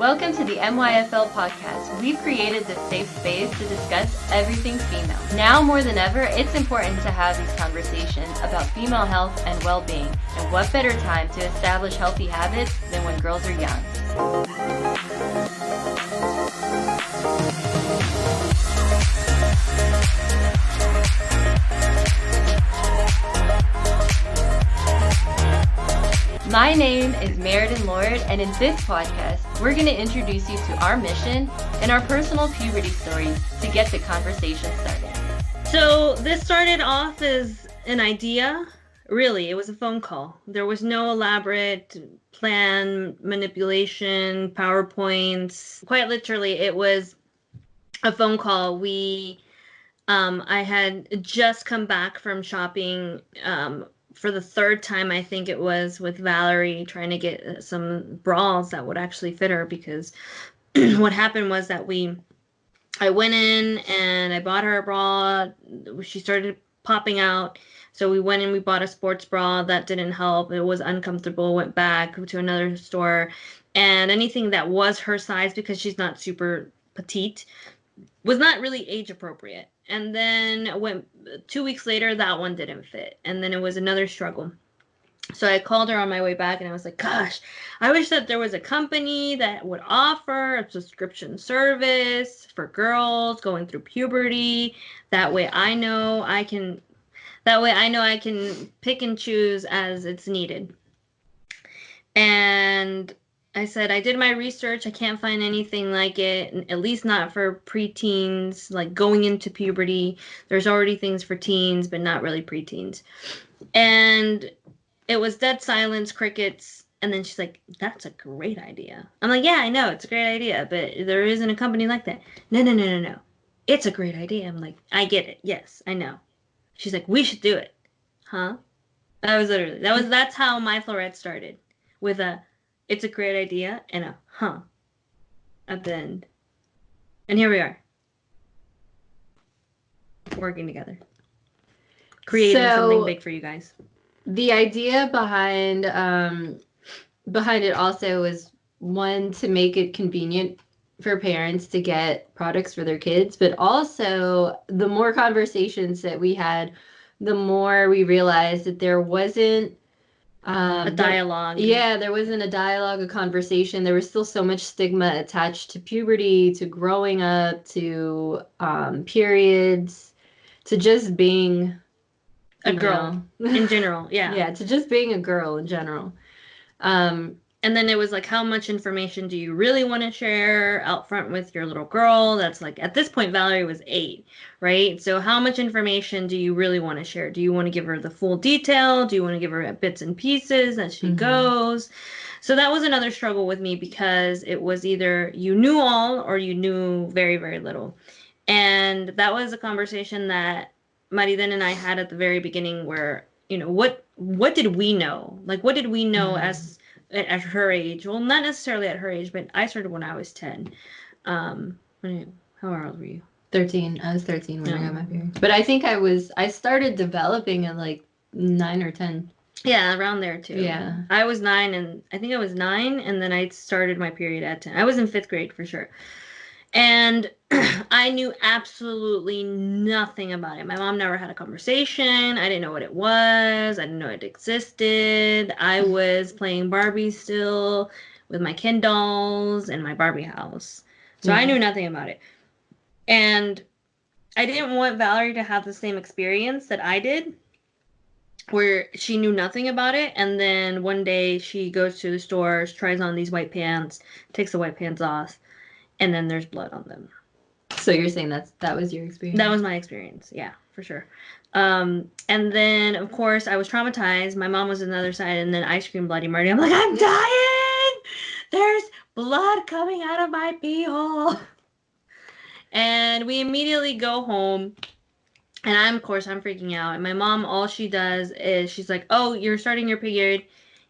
Welcome to the MYFL podcast. We've created this safe space to discuss everything female. Now more than ever, it's important to have these conversations about female health and well-being. And what better time to establish healthy habits than when girls are young? My name is Meriden Lord, and in this podcast, we're going to introduce you to our mission and our personal puberty stories to get the conversation started. So this started off as an idea. Really, it was a phone call. There was no elaborate plan, manipulation, PowerPoints. Quite literally, it was a phone call. I had just come back from shopping for the third time, I think it was, with Valerie, trying to get some bras that would actually fit her, because what happened was that I went in and I bought her a bra. She started popping out. So we went and we bought a sports bra. That didn't help. It was uncomfortable. Went back to another store. And anything that was her size, because she's not super petite, was not really age appropriate. And then 2 weeks later, that one didn't fit. And then it was another struggle. So I called her on my way back and I was like, gosh, I wish that there was a company that would offer a subscription service for girls going through puberty. That way I know I can pick and choose as it's needed. And I said, I did my research. I can't find anything like it, at least not for preteens, like going into puberty. There's already things for teens, but not really preteens. And it was dead silence, crickets. And then she's like, that's a great idea. I'm like, yeah, I know. It's a great idea, but there isn't a company like that. No. It's a great idea. I'm like, I get it. Yes, I know. She's like, we should do it. Huh? That's how my Florette started, with a, it's a great idea, and a huh at the end. And here we are, working together, creating something big for you guys. The idea behind it also was, one, to make it convenient for parents to get products for their kids, but also the more conversations that we had, the more we realized that there wasn't a dialogue. There wasn't a dialogue, a conversation. There was still so much stigma attached to puberty, to growing up, to periods, to just being a girl in general. Yeah, to just being a girl in general. And then it was like, how much information do you really want to share out front with your little girl? That's like, at this point, Valerie was 8, right? So how much information do you really want to share? Do you want to give her the full detail? Do you want to give her bits and pieces as she goes? So that was another struggle with me, because it was either you knew all or you knew very, very little. And that was a conversation that Mariden and I had at the very beginning, where, what did we know? Like, what did we know at her age? Well, not necessarily at her age, but I started when I was 10. How old were you? 13. I was 13 when I got my period. But I think I started developing at like 9 or 10. Yeah, around there too. Yeah. I was 9, and then I started my period at 10. I was in 5th grade for sure. And I knew absolutely nothing about it. My mom never had a conversation. I didn't know what it was. I didn't know it existed. I was playing Barbie still with my Ken dolls and my Barbie house. So I knew nothing about it. And I didn't want Valerie to have the same experience that I did, where she knew nothing about it. And then one day she goes to the store, tries on these white pants, takes the white pants off, and then there's blood on them. So you're saying that was your experience? That was my experience, yeah, for sure. And then, of course, I was traumatized. My mom was on the other side, and then I screamed bloody murder. I'm like, I'm dying! There's blood coming out of my pee hole. And we immediately go home, and I'm freaking out. And my mom, all she does is she's like, oh, you're starting your period.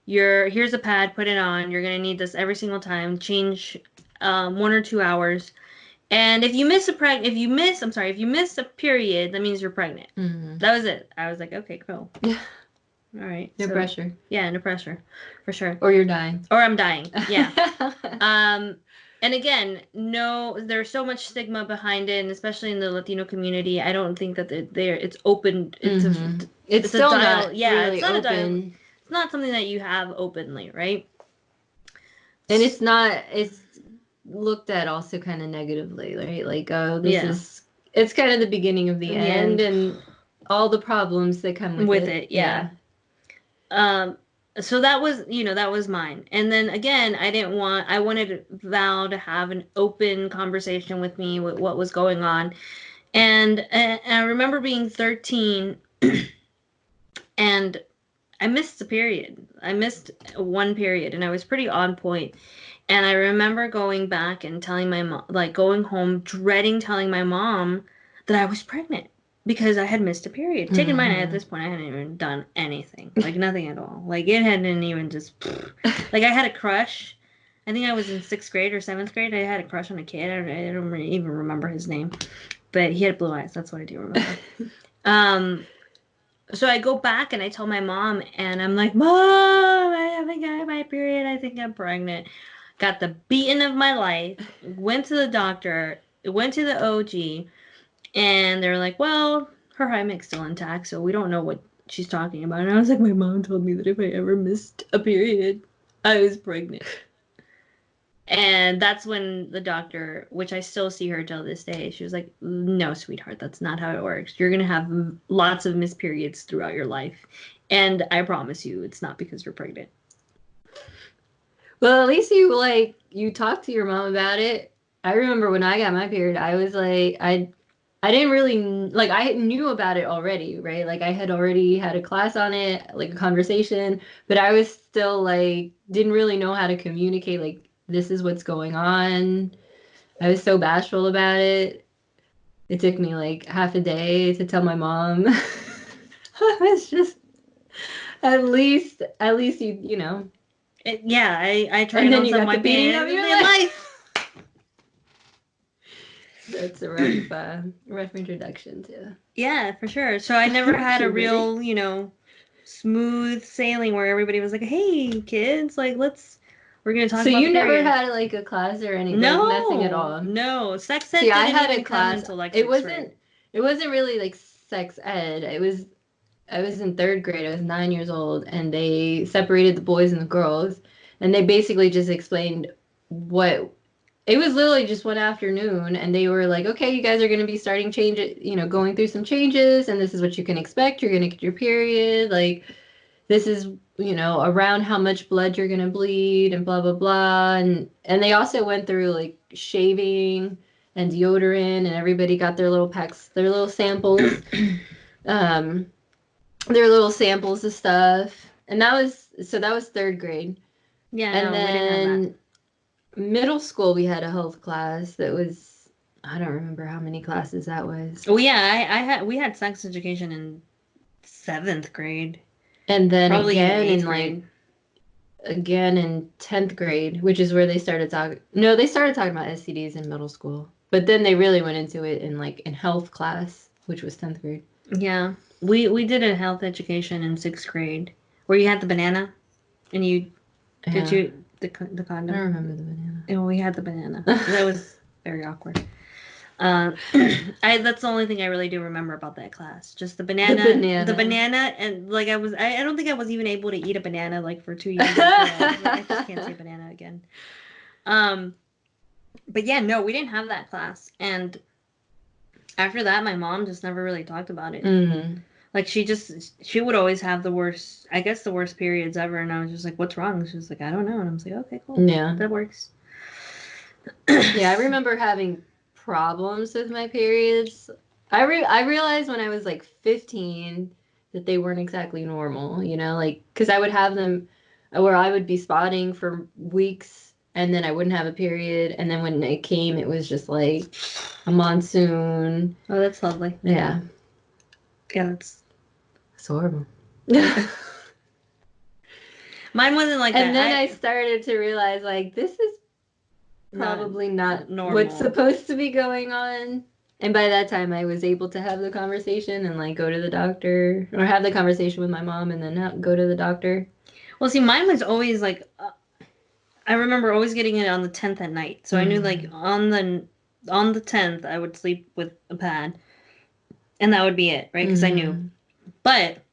Here's a pad, put it on. You're going to need this every single time. Change 1 or 2 hours. And if you miss a period, that means you're pregnant. Mm-hmm. That was it. I was like, okay, cool. All right. No pressure. Yeah, no pressure, for sure. Or you're dying. Or I'm dying. Yeah. And again, no, there's so much stigma behind it, and especially in the Latino community. I don't think that it's open. It's still not Yeah, really it's not open. It's not something that you have openly, right? And it's looked at also kind of negatively, right? Like, oh, it's kind of the beginning of the end and all the problems that come with it. Yeah. So that was, that was mine. And then again, I wanted Val to have an open conversation with me with what was going on. And I remember being 13 and I missed a period. I missed one period and I was pretty on point. And I remember going back and telling my mom, like going home, dreading telling my mom that I was pregnant because I had missed a period. Taking in mind, at this point, I hadn't even done anything, like nothing at all. Like it hadn't even just, like I had a crush. I think I was in 6th grade or 7th grade. I had a crush on a kid. I don't really even remember his name, but he had blue eyes. That's what I do remember. So I go back and I tell my mom, and I'm like, Mom, I think I have my period. I think I'm pregnant. Got the beating of my life. Went to the doctor. Went to the OG, and they're like, well, her hymen's still intact, so we don't know what she's talking about. And I was like, my mom told me that if I ever missed a period, I was pregnant. And that's when the doctor, which I still see her till this day, she was like, no, sweetheart, that's not how it works. You're going to have lots of missed periods throughout your life. And I promise you, it's not because you're pregnant. Well, at least you talked to your mom about it. I remember when I got my period, I was like, I didn't really, like, I knew about it already, right? Like, I had already had a class on it, like a conversation, but I was still like, didn't really know how to communicate, like, this is what's going on. I was so bashful about it. It took me like half a day to tell my mom. I was just, at least you know. Yeah, I tried and then on you some got the white beating of pants your in life. That's a rough introduction to. Yeah, for sure. So I never had a Puberty. real, smooth sailing where everybody was like, "Hey, kids, like we're gonna talk So about the you never period." had like a class or anything, like nothing at No, all. no. Sex ed See, I didn't had even a come class. until like It 6th grade. wasn't really like sex ed. I was in 3rd grade. I was 9 years old, and they separated the boys and the girls, and they basically just explained what. It was literally just one afternoon, and they were like, "Okay, you guys are going to be starting going through some changes, and this is what you can expect. You're going to get your period. Like, this is, around how much blood you're going to bleed, and blah blah blah." And they also went through like shaving and deodorant, and everybody got their little packs, their little samples. um their little samples of stuff. And that was 3rd grade. Yeah, And no, we didn't have that. then middle school we had a health class that was, I don't remember how many classes that was. Oh yeah, we had sex education in 7th grade. And then Probably again even 8th in grade. again in 10th grade, which is where they started talking. No, they started talking about STDs in middle school. But then they really went into it in health class, which was 10th grade. Yeah. We did a health education in 6th grade where you had the banana and you did you the condom. I don't remember the banana. And we had the banana. That was very awkward. That's the only thing I really do remember about that class. Just the banana, and like I don't think I was even able to eat a banana like for 2 years. I just can't say banana again. But yeah, no, we didn't have that class, and after that, my mom just never really talked about it. Mm-hmm. Like she would always have the worst periods ever, and I was just like, "What's wrong?" She was like, "I don't know," and I was like, "Okay, cool, yeah, that works." Yeah, I remember having problems with my periods. I realized when I was like 15 that they weren't exactly normal, like because I would have them where I would be spotting for weeks and then I wouldn't have a period, and then when it came it was just like a monsoon. Oh, that's lovely. Yeah. Yeah, it's horrible. Mine wasn't like that. And then I started to realize like this is probably not normal. What's supposed to be going on. And by that time, I was able to have the conversation and like go to the doctor or have the conversation with my mom and then go to the doctor. Well, see, mine was always like, I remember always getting it on the 10th at night. So I knew like on the 10th I would sleep with a pad, and that would be it, right? Because I knew. But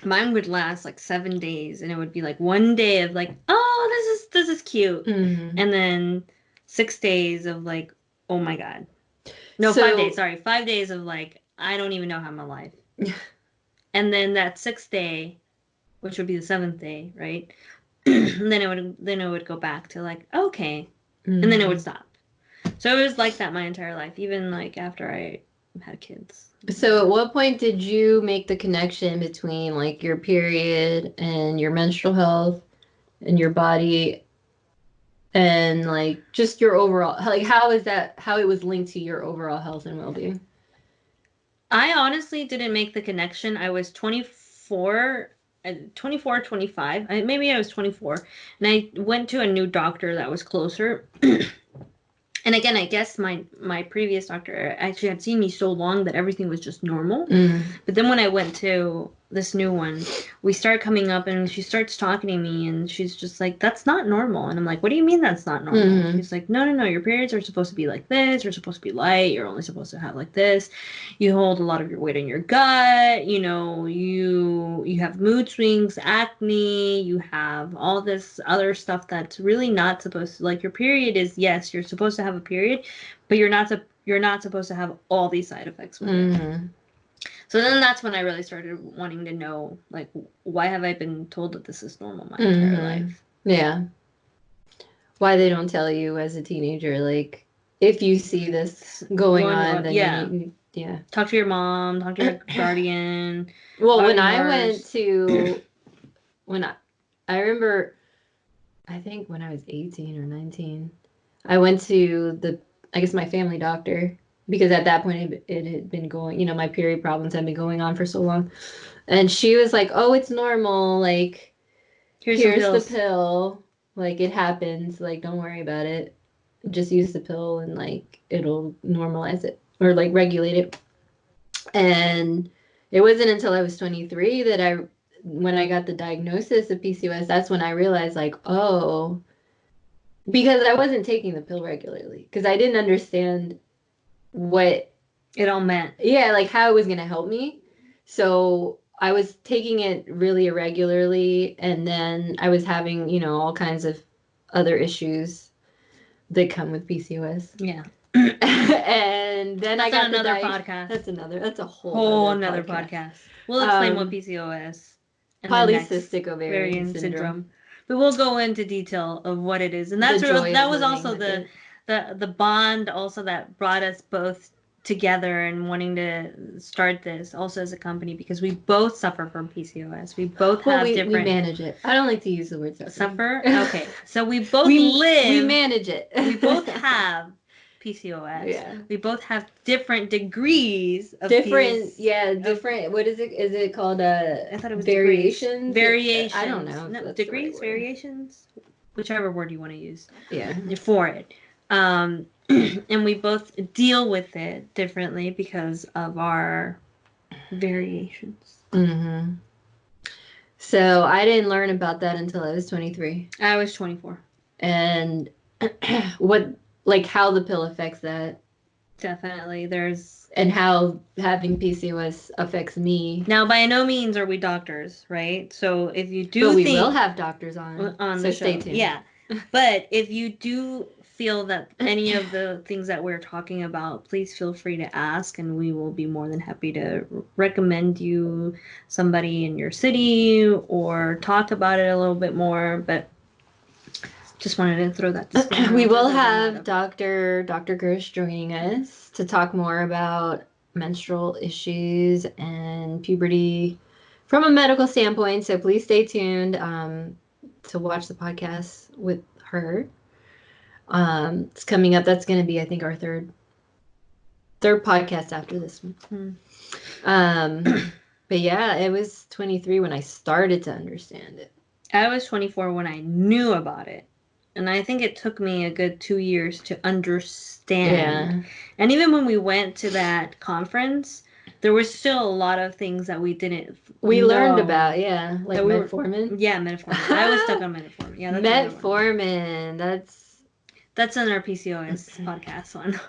mine would last like 7 days, and it would be like one day of like, oh, this is cute, and then 6 days of like, oh my god, no, So- 5 days. Sorry, 5 days of like, I don't even know how I'm alive. And then that 6th day, which would be the 7th day, right? then it would go back to like, okay, and then it would stop. So it was like that my entire life, even like after I had kids. So at what point did you make the connection between like your period and your menstrual health and your body and like just your overall, like how it was linked to your overall health and well-being? I honestly didn't make the connection. I was 24, 24, 25. Maybe I was 24. And I went to a new doctor that was closer. And again, I guess my previous doctor actually had seen me so long that everything was just normal. But then when I went to this new one, we start coming up and she starts talking to me and she's just like, that's not normal. And I'm like, what do you mean that's not normal? She's like, no, your periods are supposed to be like this. You're supposed to be light. You're only supposed to have like this. You hold a lot of your weight in your gut. You know, you have mood swings, acne. You have all this other stuff that's really not supposed to, like, your period is, yes, you're supposed to have a period, but you're not supposed to have all these side effects with it. So then that's when I really started wanting to know, like, why have I been told that this is normal my entire life? Yeah. Why they don't tell you as a teenager, like, if you see this going on, then yeah. Talk to your mom, talk to your guardian. Well, when I went to, I remember, I think when I was 18 or 19, I went to I guess my family doctor, because at that point it had been going, you know, my period problems had been going on for so long. And she was like, oh, it's normal. Like, here's the pill. Like, it happens. Like, don't worry about it. Just use the pill and, like, it'll normalize it or, like, regulate it. And it wasn't until I was 23 that when I got the diagnosis of PCOS, that's when I realized, like, oh, because I wasn't taking the pill regularly because I didn't understand what it all meant. Yeah, like how it was going to help me. So I was taking it really irregularly, and then I was having, you know, all kinds of other issues that come with PCOS. Yeah. And then that's I got another podcast. That's a whole another podcast. We'll explain what PCOS and polycystic ovarian syndrome. But we'll go into detail of what it is. And that was also the bond also that brought us both together and wanting to start this also as a company, because we both suffer from PCOS. We both have different... We manage it. I don't like to use the word suffer. Suffer? Okay. So we both live... We manage it. We both have PCOS. Yeah. We both have different degrees of different. What is it? Is it called I thought it was variations? Variations. I don't know. No, degrees, variations, whichever word you want to use. Yeah. For it. And we both deal with it differently because of our variations. So I didn't learn about that until I was 23. I was 24. And how the pill affects that. Definitely. And how having PCOS affects me. Now, by no means are we doctors, right? So if you do But we will have doctors on the show. Stay tuned. Yeah. But if you do feel that any of the things that we're talking about, please feel free to ask, and we will be more than happy to recommend you somebody in your city or talk about it a little bit more. But just wanted to throw that. We will have Dr. Gersh joining us to talk more about menstrual issues and puberty from a medical standpoint. So please stay tuned to watch the podcast with her. It's coming up. That's going to be, I think, our third podcast after this one. But yeah, it was 23 when I started to understand it. I was 24 when I knew about it. And I think it took me a good 2 years to understand. Yeah. And even when we went to that conference, there was still a lot of things that we didn't We learned know. about, yeah, like That we were, metformin. yeah, metformin. I was stuck on metformin. Yeah, that's another one. Metformin, That's on our PCOS podcast one.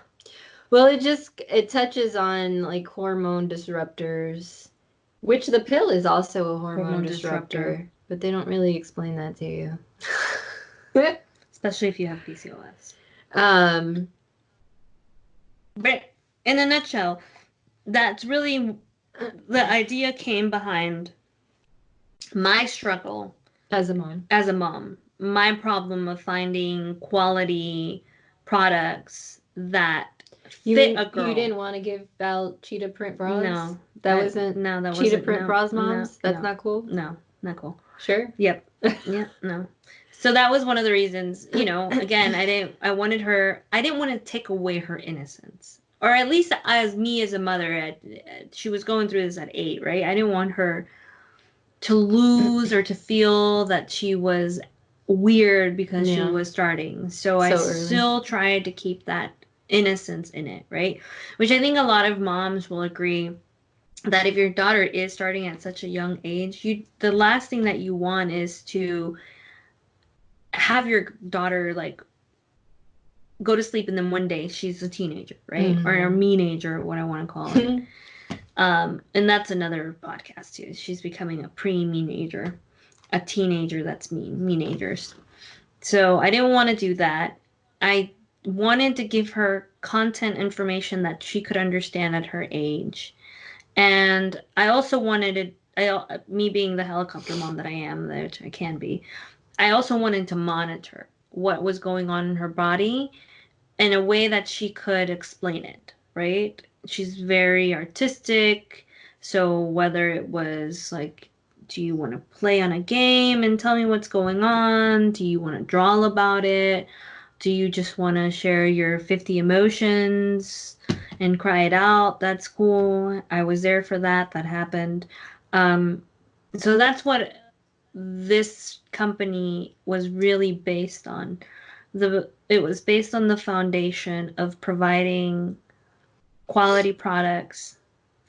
well, it touches on like hormone disruptors, which the pill is also a hormone disruptor, but they don't really explain that to you. Especially if you have PCOS. Um, But in a nutshell, that's really the idea came behind my struggle as a mom. As a mom, my problem of finding quality products that fit a girl. You didn't want to give Val cheetah print bras? No. That wasn't cheetah print bras moms? That's not cool? No, not cool. Sure? Yep. Yeah, no. So that was one of the reasons, again, I didn't want to take away her innocence. Or at least as me as a mother, she was going through this at 8, right? I didn't want her to lose or to feel that she was weird because she was starting. So I still tried to keep that innocence in it, right? Which I think a lot of moms will agree that if your daughter is starting at such a young age, the last thing that you want is to have your daughter like go to sleep and then one day she's a teenager, right? Mm-hmm. Or a meenager, what I want to call it. And that's another podcast too. She's becoming a pre-meenager, a teenager that's meenagers. So I didn't want to do that. I wanted to give her content information that she could understand at her age. And I also wanted me being the helicopter mom that I am, which I can be, I also wanted to monitor what was going on in her body in a way that she could explain it, right? She's very artistic. So whether it was like, do you want to play on a game and tell me what's going on? Do you want to draw about it? Do you just want to share your 50 emotions and cry it out? That's cool. I was there for that. That happened. So that's what this company was really based on. It was based on the foundation of providing quality products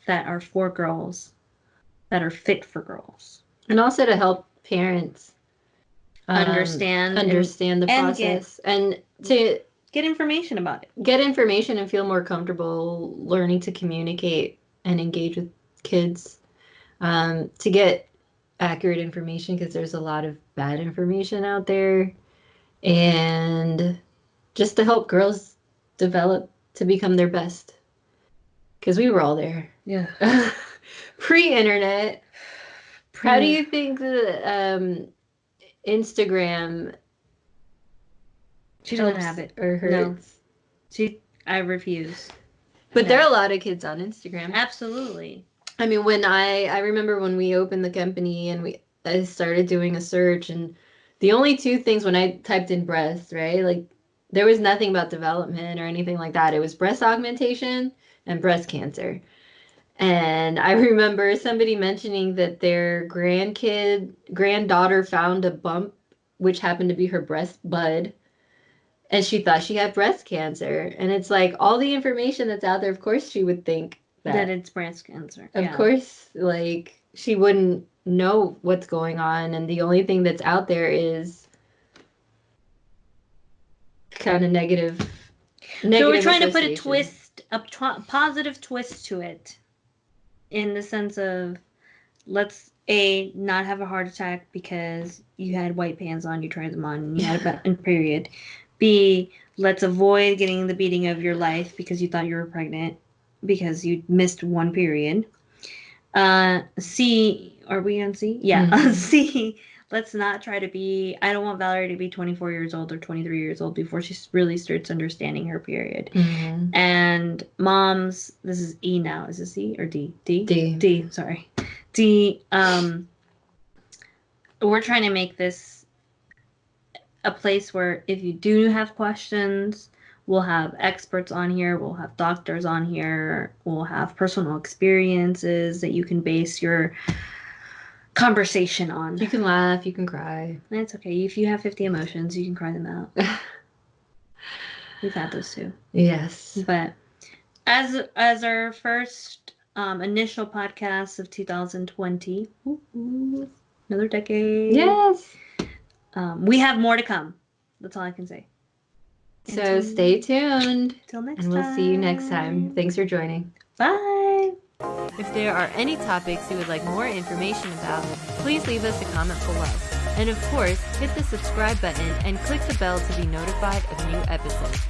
that are for girls, that are fit for girls. And also to help parents understand the process and to get information about it. Get information and feel more comfortable learning to communicate and engage with kids. To get accurate information, because there's a lot of bad information out there. And just to help girls develop to become their best. Because we were all there. Yeah. Pre-internet. How do you think the Instagram she doesn't have it or hurts? No. I refuse. But there are a lot of kids on Instagram. Absolutely. I mean, when I remember when we opened the company and I started doing a search, and the only two things when I typed in breast, right? Like there was nothing about development or anything like that. It was breast augmentation and breast cancer. And I remember somebody mentioning that their granddaughter found a bump, which happened to be her breast bud. And she thought she had breast cancer. And it's like all the information that's out there, of course she would think that it's breast cancer. Of course, like she wouldn't know what's going on. And the only thing that's out there is kind of negative. So we're trying to put a twist, a positive twist to it. In the sense of, let's not have a heart attack because you had white pants on, you tried them on, and you had a period. B, let's avoid getting the beating of your life because you thought you were pregnant because you missed one period. C, are we on C? Yeah. Mm-hmm. C, let's not try to be, I don't want Valerie to be 24 years old or 23 years old before she really starts understanding her period. Mm-hmm. And moms, this is E now. Is this E or D? D? D, sorry. D, we're trying to make this a place where if you do have questions, we'll have experts on here, we'll have doctors on here, we'll have personal experiences that you can base your conversation on. You can laugh, you can cry. It's okay. If you have 50 emotions, you can cry them out. We've had those too. Yes. But as our first initial podcast of 2020, another decade. Yes. We have more to come. That's all I can say. So stay tuned. Till next and time. we'll see you next time. Thanks for joining. Bye. If there are any topics you would like more information about, please leave us a comment below. And of course, hit the subscribe button and click the bell to be notified of new episodes.